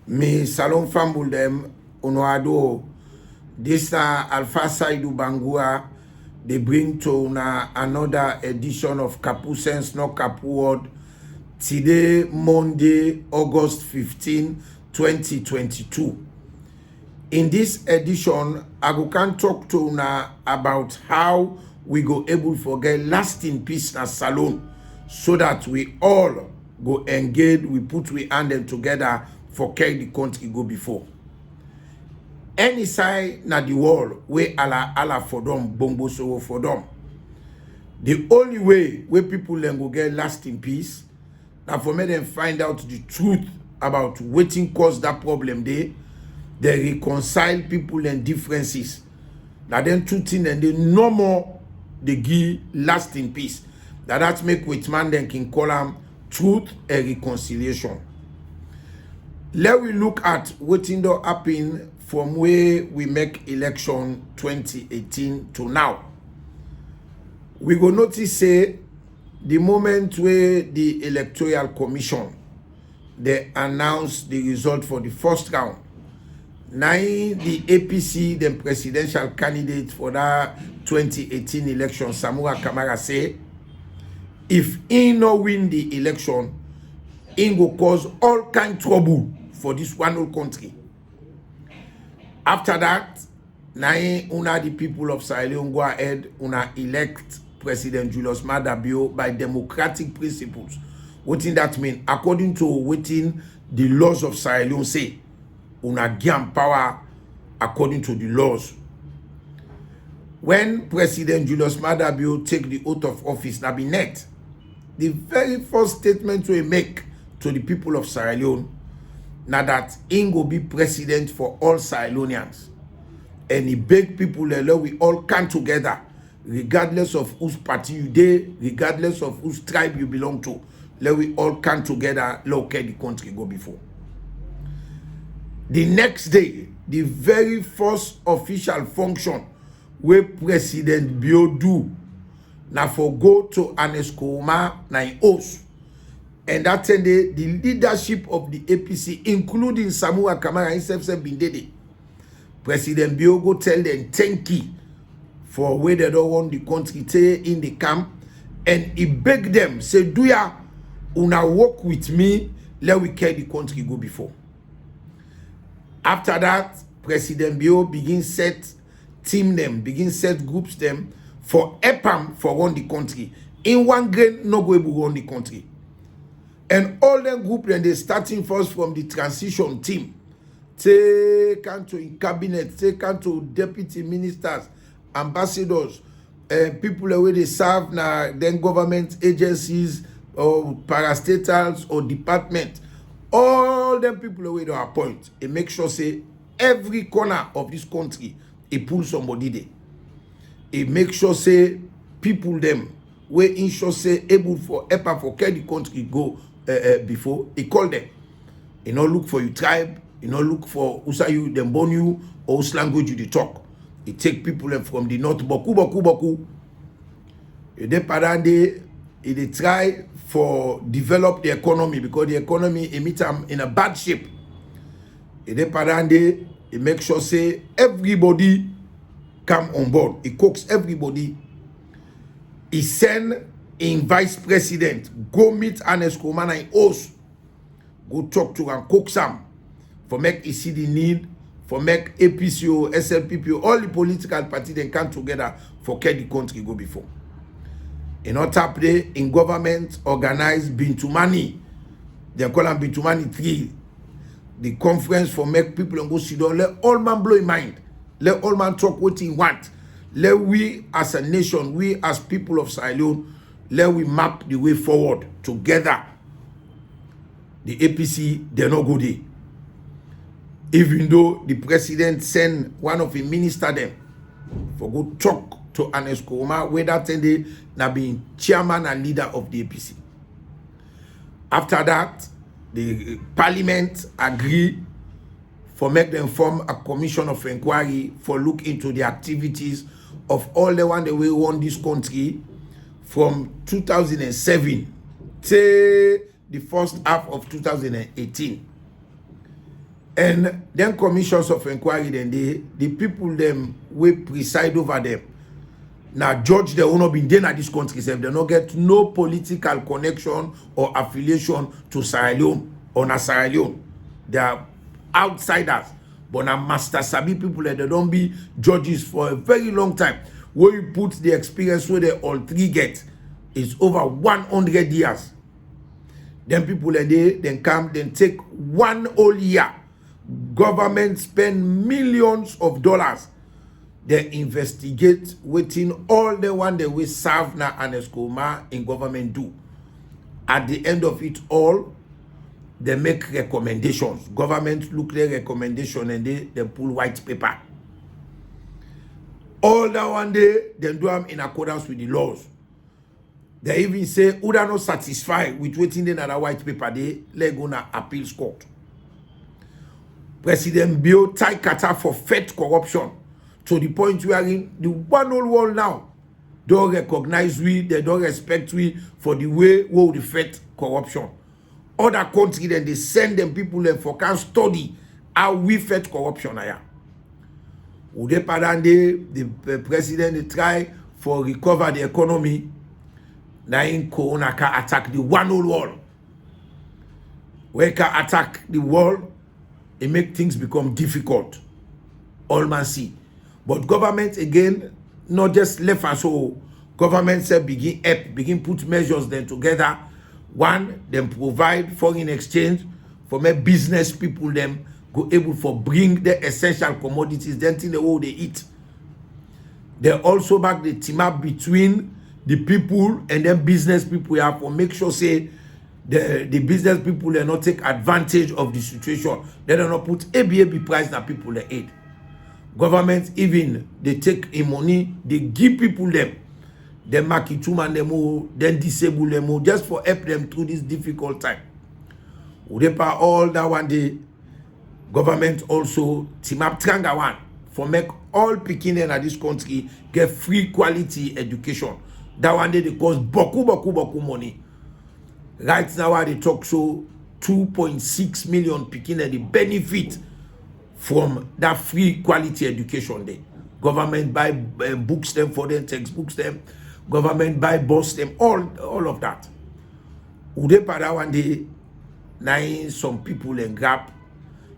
Me salon fambul dem unoado. This Alpha Saidu Bangura. They bring to another edition of Kapu Sense, not Kapu Word. Today, Monday, August 15, 2022. In this edition, I can talk to una about how we go able to get lasting peace na salon, so that we all go engage, we put we hand them together for carry the country go before. Any side na the world we ala for them, bombo so for them. The only way where people then go get lasting peace, now for me them find out the truth about wetin cause that problem they reconcile people and differences. Now then two things and they no more they give lasting peace. That make which man then can call them truth and reconciliation. Let we look at wetin don happen from where we make election 2018 to now. We go notice say the moment where the Electoral Commission they announced the result for the first round. Now the APC, the presidential candidate for that 2018 election, Samura Kamara say, if he no win the election, he go cause all kind trouble for this one whole country. After that, now una the people of Sierra Leone go ahead, una elect President Julius Maada Bio by democratic principles. What in that mean? According to what in the laws of Sierra Leone say, una give power according to the laws. When President Julius Maada Bio take the oath of office, na be net. The very first statement we make to the people of Sierra Leone, now that he go be president for all Sierra Leoneans. And he beg people that we all come together, regardless of whose party you dey, regardless of whose tribe you belong to. Let we all come together, let okay the country go before. The next day, the very first official function where President Bio do, now for go to Aneskoma na in host. And that day, the leadership of the APC, including Samura Kamara himself, been dead. President Bio go tell them thank you for where they don't want the country stay in the camp. And he beg them, say, do ya una work with me, let we carry the country go before. After that, President Bio begin set team them, begin set groups them for EPAM for run the country. In one grain, no go able run the country. And all them group then they starting first from the transition team. Take to in cabinet, take to deputy ministers, ambassadors, people where they serve now, then government agencies or parastatals or department. All them people where they appoint, and make sure say every corner of this country, he pull somebody there. He make sure say people them where ensure say able for EPA for carry the country go before he call them. He not look for your tribe, he not look for who say you them born you or whose language you they talk. He take people from the north boku. They parade, they try for develop the economy because the economy emit in a bad shape. They parade, he make sure say everybody come on board. He cooks everybody. He send in vice president go meet Aneskoma in host, go talk to and cook some for make he see the need for make APCO, SLPPO, all the political parties then come together for carry the country go before. In our tap day in government organized Bintumani, they call them Bintumani 3. The conference for make people and go sit down. Let all man blow in mind. Let all man talk what he want. Let we as a nation, we as people of Sierra Leone, let we map the way forward together. The APC, they're not go there. Even though the president send one of the minister them for go talk to Aneskoma, where that day now being chairman and leader of the APC. After that, the parliament agree for make them form a commission of inquiry for look into the activities of all the one that we run this country from 2007 to the first half of 2018. And then commissions of inquiry, then the people them we preside over them. Now judge they will not be in this country, they don't get no political connection or affiliation to Sierra Leone or na Sierra Leone. They are outsiders. But now master sabi people they don't be judges for a very long time. Where you put the experience where they all three get is over 100 years. Then people then come, then take 1 whole year. Government spend millions of dollars. They investigate within all the one they will serve now and Escoma in government do. At the end of it all, they make recommendations. Government look their recommendation and they pull white paper. All that one day, they do them in accordance with the laws. They even say, who are not satisfied with waiting in that white paper, they let go to appeals court. President Bio tie kata for fed corruption to the point where in the one whole world now don't recognize we, they don't respect we for the way we fight corruption. Other countries then they send them people them for can study how we fight corruption. Ude padande the president they try for recover the economy. Now in Corona can attack the one whole world. Where can attack the world, it make things become difficult. All man see. But government again, not just left and so government say begin put measures then together. One, them provide foreign exchange for my business people them go able for bring the essential commodities then till the way they eat. They also back the team up between the people and then business people have for make sure say the business people they not take advantage of the situation. They don't not put ABAB price that people they aid. Government even they take in money, they give people them. They mark it to them, then disable them just for help them through this difficult time. Udepa all that one day, government also team up tranga one for make all Pekin in this country get free quality education. That one day they cost boku money. Right now they talk so 2.6 million Pekin they benefit from that free quality education day. Government buy books them for them, textbooks them. Government buy bus them, all of that. Ude pada one day, now some people in grab,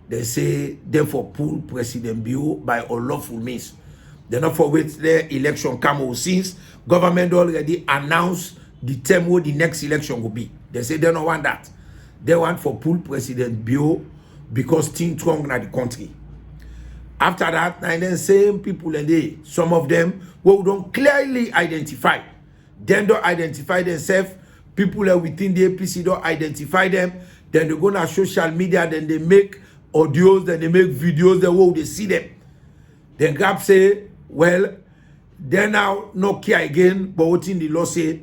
they say therefore pull President Bio by unlawful means. They not for wait their election come since government already announced the term where the next election will be. They say they don't want that. They want for pull President Bio because things wrong in the country. After that, and then same people and they, some of them who don't clearly identify, then don't identify themselves. People are within the APC don't identify them. Then they go on social media, then they make audios, then they make videos, then where they see them. Then grab say, well, they now no care again, but what in the law say,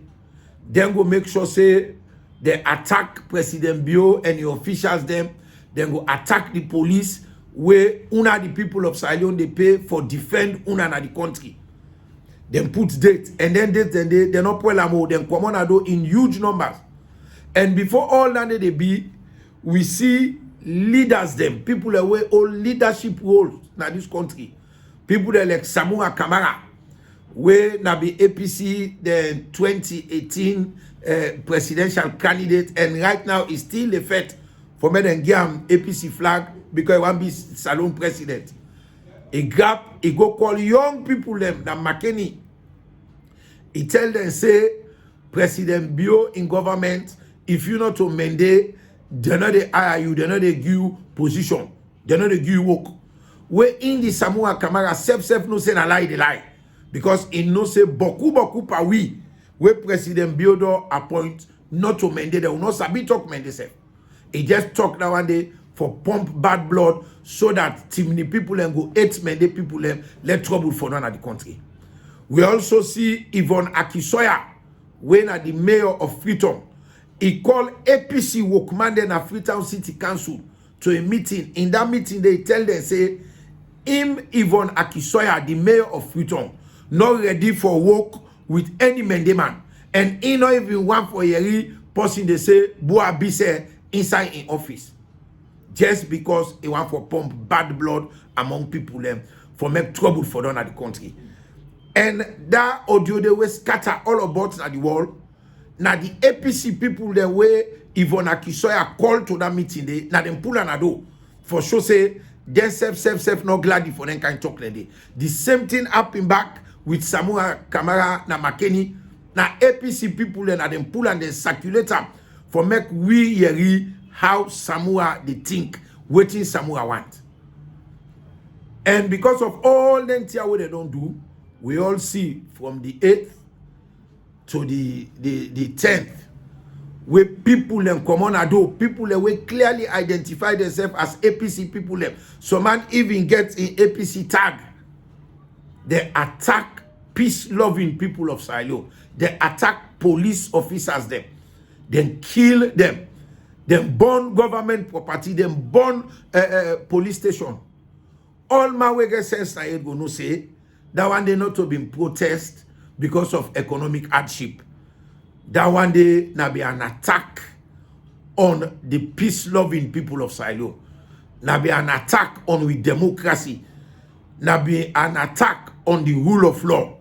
then go make sure say they attack President Bio and the officials them, then go attack the police. Where una the people of Sierra Leone they pay for defend una na the country. Then put date and then date and they not pull them then come on do in huge numbers. And before all that they be, we see leaders them people that wear all leadership roles na this country. People that like Samura Kamara, where na be APC the 2018 presidential candidate and right now is still the fate for me then give APC flag. Because he want to be Salon president. He grab, he go call young people them that McKinney. He tell them say President Bio in government, if you not to mende, they not they hire you, they not they give you position, they not they give you work. Where in the Samura Kamara self no say na lie the lie. Because he no say boku pa we where President Bio do appoint not to mende, they will not sabi talk mende self. He just talk that one day for pump bad blood so that Timni people and go 8 men people and let trouble for none of the country. We also see Yvonne Akisoya when at the mayor of Freetown. He called APC workman then at Freetown City Council to a meeting. In that meeting they tell them say Yvonne Akisoya, the mayor of Freetown, not ready for work with any man. And he not even want for a person they say Boa Bise inside in office. just because he want for pump bad blood among people them for make trouble for them at the country. And that audio they will scatter all about at the world. Now the APC people the way Yvonne Akisoya called to that meeting, they now them pull an ado for sure say they self not glad for them kind talk day. The same thing happened back with Samura Kamara na Makeni. Now APC people and them pull and they circulate them for make we hear how Samura they think, waiting Samura want. And because of all them things what they don't do, we all see from the 8th to the 10th, where people them come on ado, people them will clearly identify themselves as APC people them. Some man even gets in APC tag. They attack peace-loving people of Silo. They attack police officers them. Then kill them. Then burn government property. Then burn police station. All my way get sense na go no say that one day not to be in protest because of economic hardship. That one day na be an attack on the peace-loving people of Silo. Na be an attack on with democracy. Na be an attack on the rule of law.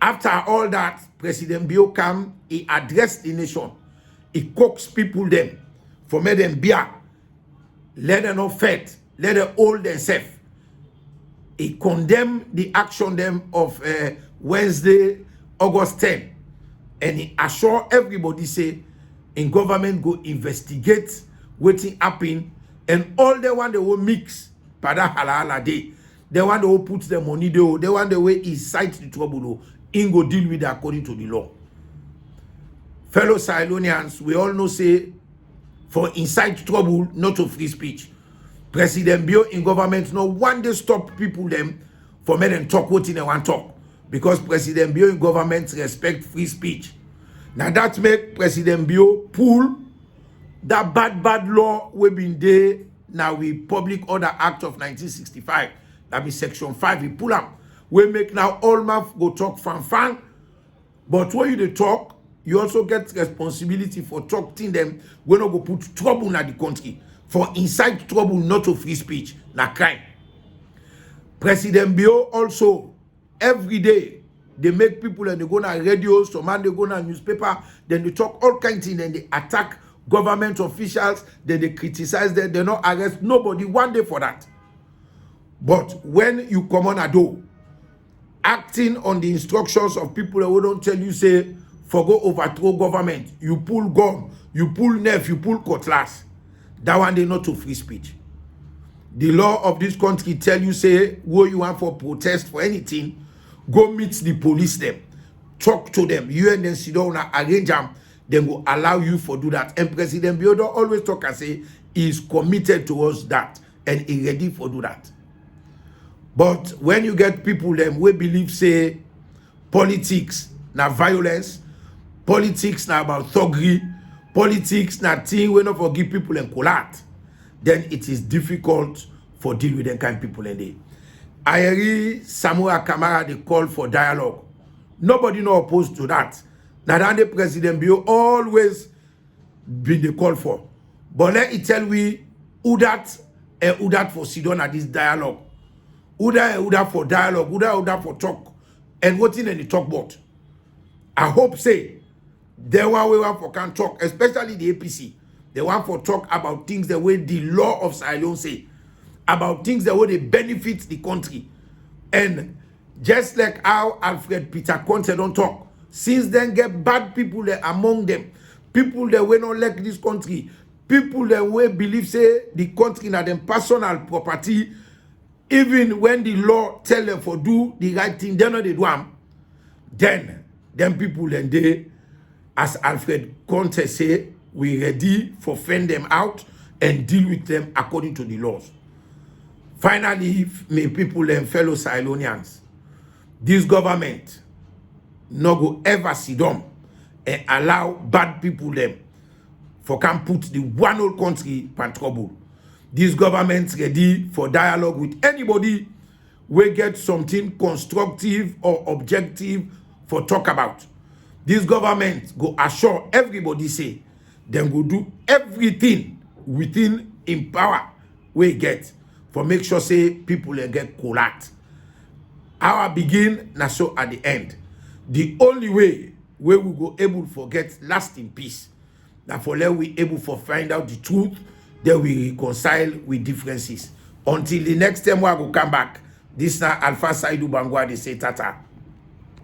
After all that, President Bio come, he addressed the nation. He coaxed people them for make them beer. Let them not fight. Let them hold themselves. He condemned the action them of Wednesday, August 10. And he assured everybody say, in government go investigate waiting happen. And all the one they will mix pada halala day. The one they will put the money though. The one the way incite the trouble though. In go deal with it according to the law. Fellow Silonians, we all know say for incite trouble, not to free speech. President Bio in government no one day stop people them for make them talk what they want talk. Because President Bio in government respect free speech. Now that make President Bio pull that bad law we been there now we Public Order Act of 1965. That be section 5, we pull up. We make now all man go talk fan. But when you dey talk, you also get responsibility for talking them. We not go put trouble in the country. For inside trouble, not to free speech, na crime. President Bio also, every day, they make people and they go on radio, some man they go on newspaper, then they talk all kinds of things, then they attack government officials, then they criticize them, they not arrest nobody one day for that. But when you come on a door, acting on the instructions of people who don't tell you, say, forgo overthrow government, you pull gun, you pull knife, you pull cutlass, that one they not to free speech. The law of this country tell you, say, what you want for protest for anything, go meet the police them, talk to them, you and them sit down and arrange them, then go allow you for do that. And President Biodo always talk and say, he is committed towards that, and he ready for do that. But when you get people them we believe say politics na violence, politics na about thuggery, politics na thing we not forgive people and collate, then it is difficult for deal with them kind of people in there. I hear Samura Kamara they call for dialogue. Nobody no opposed to that. Now the President Bio always been the call for. But let it tell we who that for Sidon at this dialogue. Who that for dialogue, who that for talk, and what in any talk about. I hope say they want for can talk, especially the APC. They want for talk about things the way the law of Silo say, about things the way they benefit the country. And just like how Alfred Peter Conte don't talk, since then get bad people there among them, people that will not like this country, people that will believe say the country na them personal property. Even when the law tell them for do the right thing, they know they do them. Then people then they, as Alfred Conte say, we ready for fend them out and deal with them according to the laws. Finally, my people and fellow Silonians, this government no go ever sit down and allow bad people them for can put the one whole country in trouble. This government ready for dialogue with anybody we get something constructive or objective for talk about. This government go assure everybody say them go do everything within in power we get for make sure say people get collect. Our begin na so at the end. The only way we will go able to get lasting peace. Now for let we able for find out the truth, then we reconcile with differences. Until the next time we will come back. This now Alpha Saidu Bangura, they say tata.